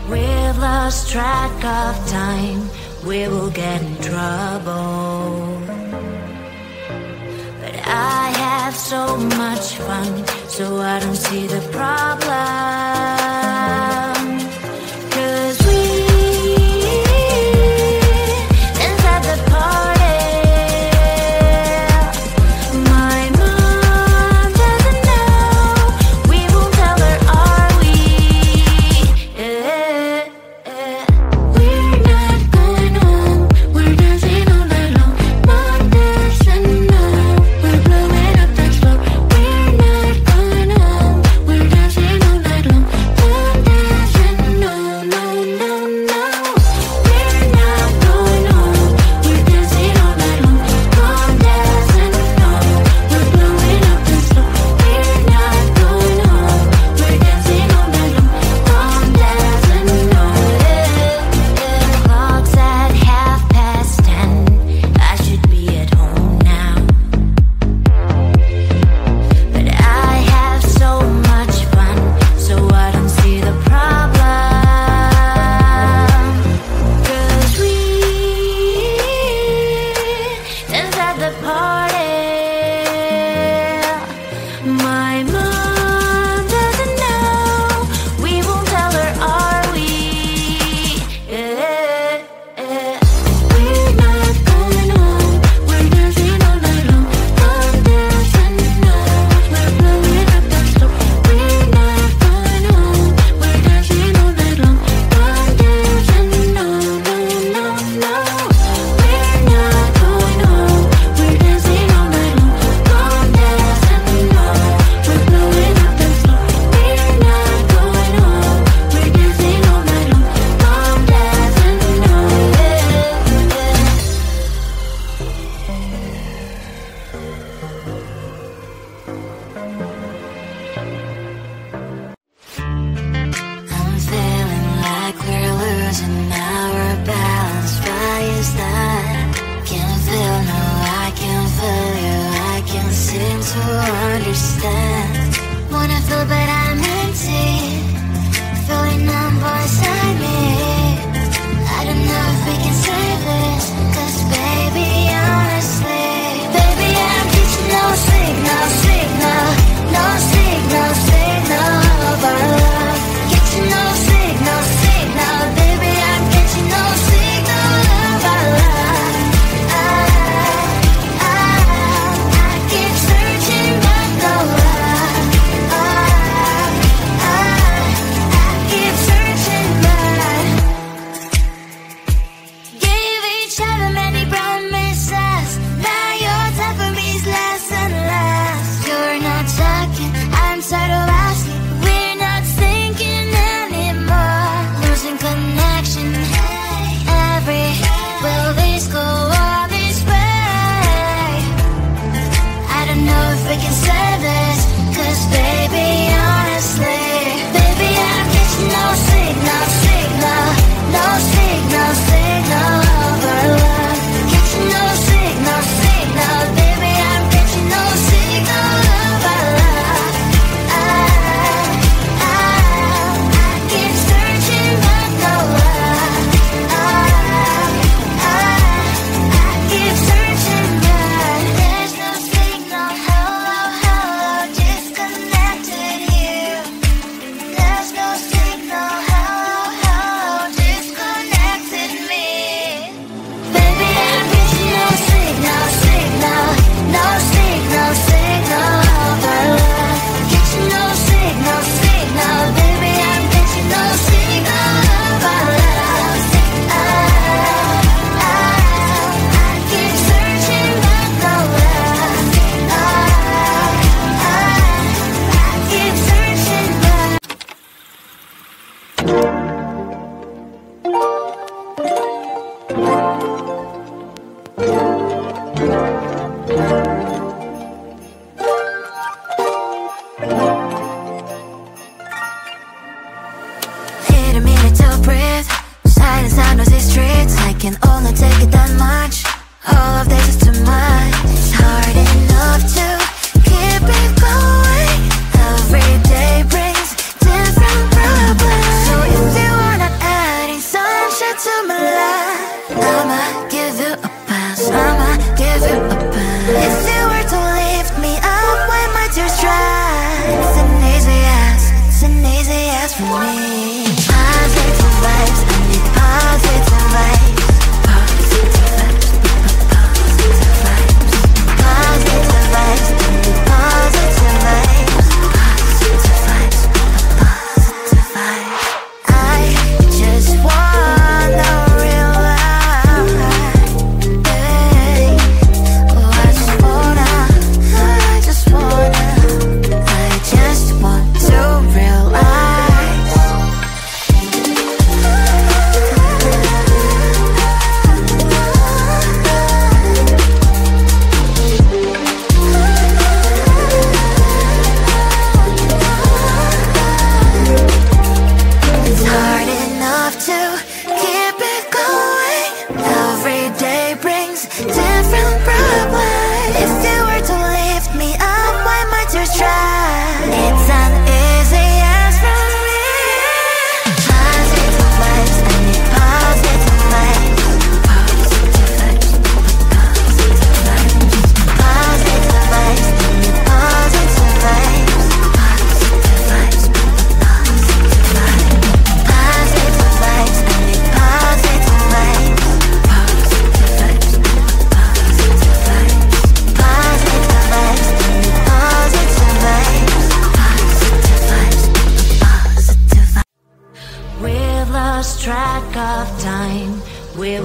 We've lost track of time, we will get in trouble. But I have so much fun, so I don't see the problem. 'Cause we dance at the party. My mom doesn't know, we won't tell her, are we? We're not going home, we're dancing all night long. Mom doesn't know, we're blowing up the floor. We're not going home, we're dancing all night long. Mom doesn't know, no, no, no. We're not going home, we're dancing all night long. Mom doesn't know, we're blowing up the floor. We're not going home, we're dancing all night long. Mom doesn't know. Clock's at 10:30. I should be at home now, but I have so much fun, so I don't see the problem. 'Cause we dance at the party. My mom doesn't know, we won't tell her, are we? We're not going home, we're dancing all night long. Mom doesn't know, we're blowing up the floor. We're not going home, we're dancing all night long. Mom doesn't know, no, no, no. We're not going home, we're dancing all night long. Mom doesn't know, we're blowing up the floor. We're not going home, we're dancing all night long. Mom doesn't know. I'm feeling like we're losing our balance. Why is that? Can't feel, no, I can't feel you. I can't seem to understand. Wanna feel, but I'm empty. Feeling numb inside me. I don't know if we can save this, 'cause baby, honestly, baby, I'm getting no signal, signal, no signal, signal of our love. Getting no signal, signal, baby, I'm getting no signal of our love. I keep searching, but no love. I keep searching, but gave each other many promises. Now your time for me is less and less. You're not talking, I'm tired of asking. We're not thinking anymore. Losing connection. Every will this go all this way? I don't know if we can save this, 'cause baby, honestly, baby, I'm getting no signal, signal, no signal, signal of our love. Getting no signal, signal, baby, I'm getting no signal of our love. I keep searching, but no love. I keep searching, but there's no signal. Hello, hello, disconnected here. There's no signal. Hello, hello, disconnected me. Baby, I'm getting no signal, signal, no signal, signal of our love. Getting no signal, signal, baby, I'm getting no signal of our love. I keep searching, but no love. I keep searching, but need a minute to breathe. Silence on those streets, I can only take it that much. All of this is too much. It's hard enough to keep it going. Every day brings different problems. So if you wanna We're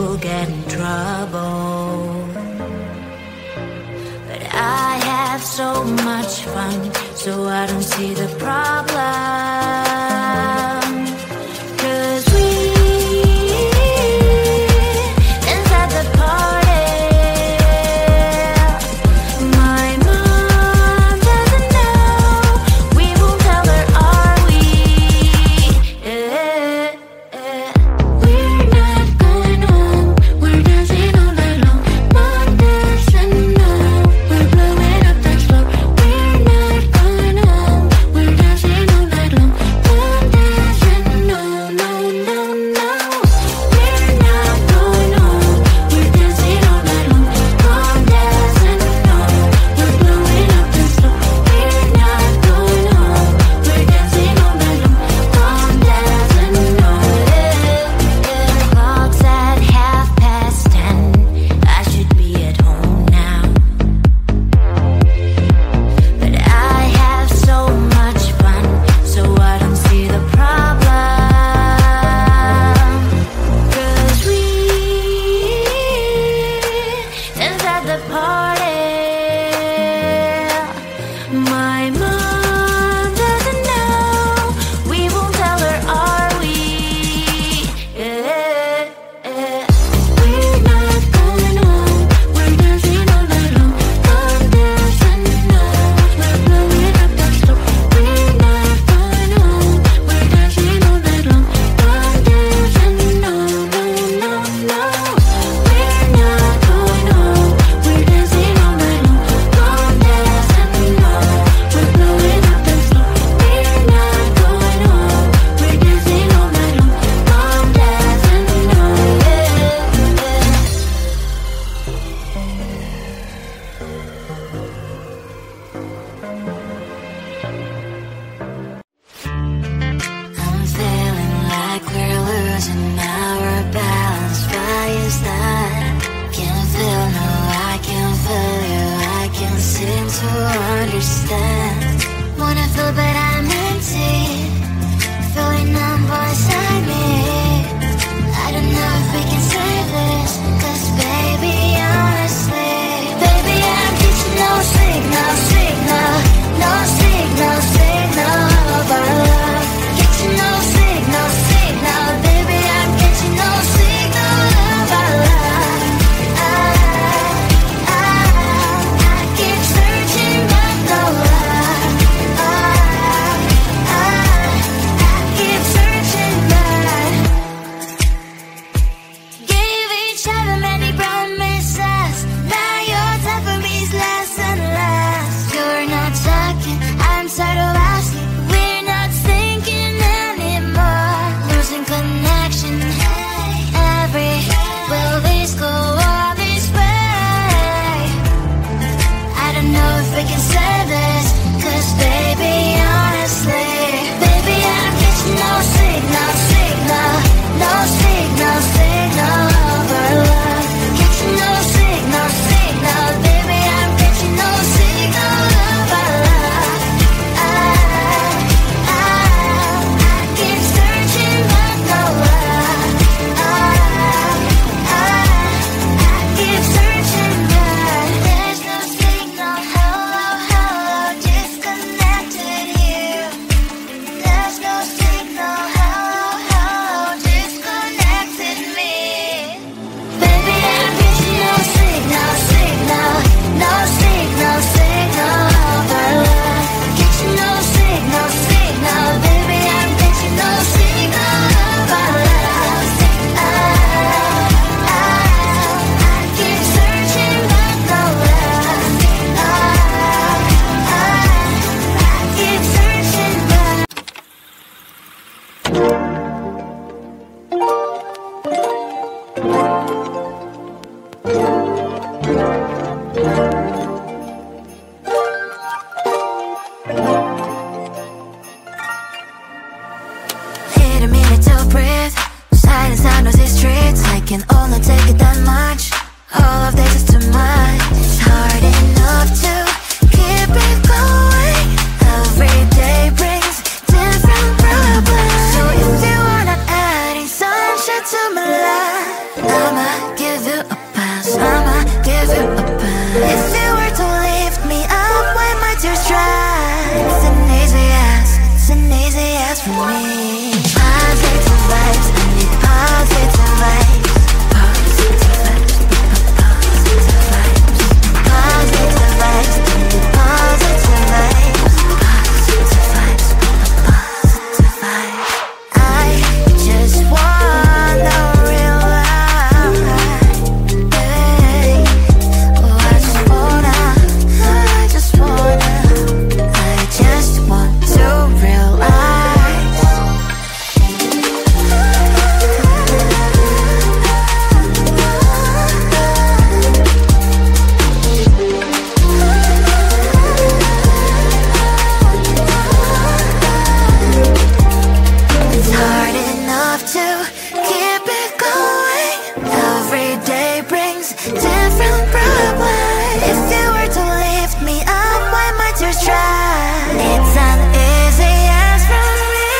have to keep it going. Every day brings different problems. If you were to lift me up, why my tears dry? It's an easy yes from me.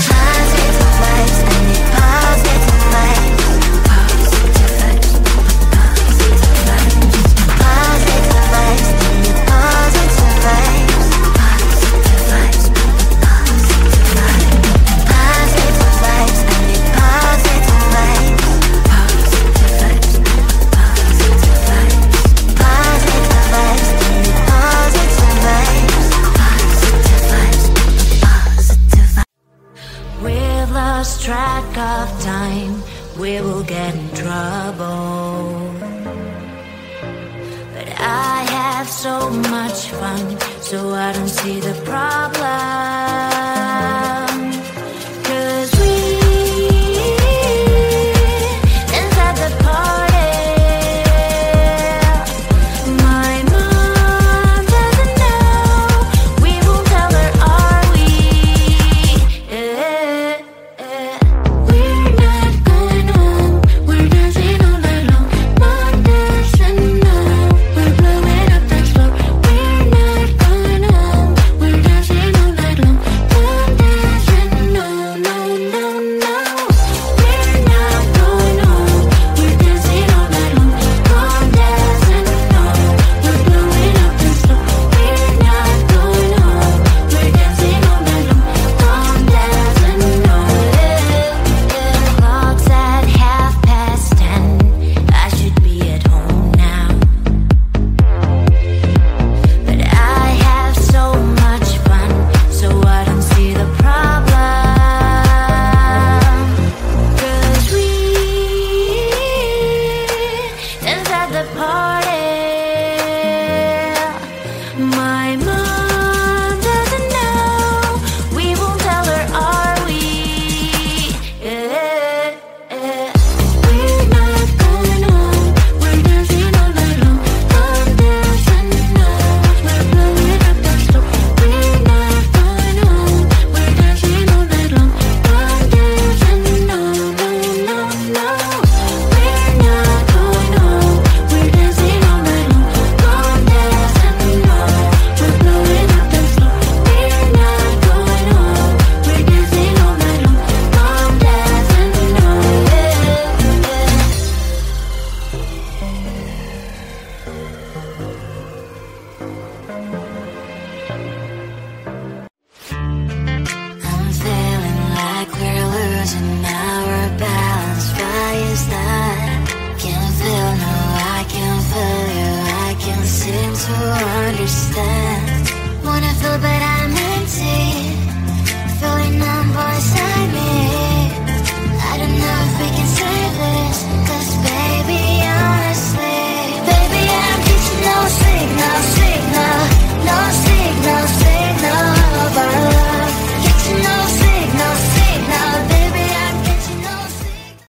Positive vibes, I need positive vibes. Positive vibes, positive vibes. Positive vibes, I need positive vibes. Positive vibes, positive vibes. Positive vibes, I need positive vibes. Positive vibes, positive vibes. Positive vibes, I need positive vibes. Positive vibes, positive vibes. We've lost track of time, we will get in trouble. But I have so much fun, so I don't see the problem. 'Cause we inside the party. My mom doesn't know. We won't tell her, are we? We're not going home. We're dancing all night long. Mom doesn't know. We're blowing up the floor. We're not going home. We're dancing all night long. Mom doesn't know. No, no, no. We're not going home. We're dancing all night long. Mom doesn't know. We're blowing up the floor. We're not going home. We're dancing all night long. Mom doesn't know. Clock's at 10:30. I should be at home now. But I have so much fun, so I don't see the problem. 'Cause we inside the party. My mom doesn't know. We won't tell her, are we? We're not going home. We're dancing all night long. Mom doesn't know. We're blowing up the floor. We're not going home. We're dancing all night long. Mom doesn't know. No, no, no. We're not going home. We're dancing all night long. Mom doesn't know. We're blowing up the floor. We're not going home. We're dancing all night long. Mom doesn't know. I'm feeling like we're losing our balance. Why is that? Can't feel, no, I can't feel you. I can't seem to understand. Wanna feel but I'm empty.